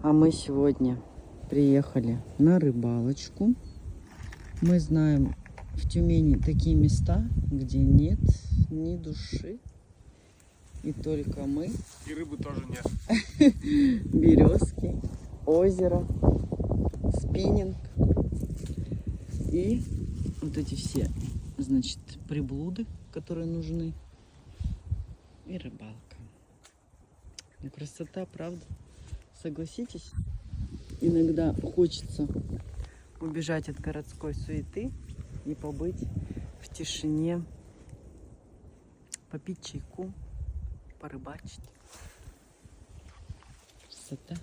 А мы сегодня приехали на рыбалочку. Мы знаем в Тюмени такие места, где нет ни души. И только мы. И рыбы тоже нет. Березки, озеро, спиннинг. И вот эти все, значит, приблуды, которые нужны. И рыбалка. Ну, красота, правда? Согласитесь? Иногда хочется убежать от городской суеты и побыть в тишине, попить чайку, порыбачить. Красота.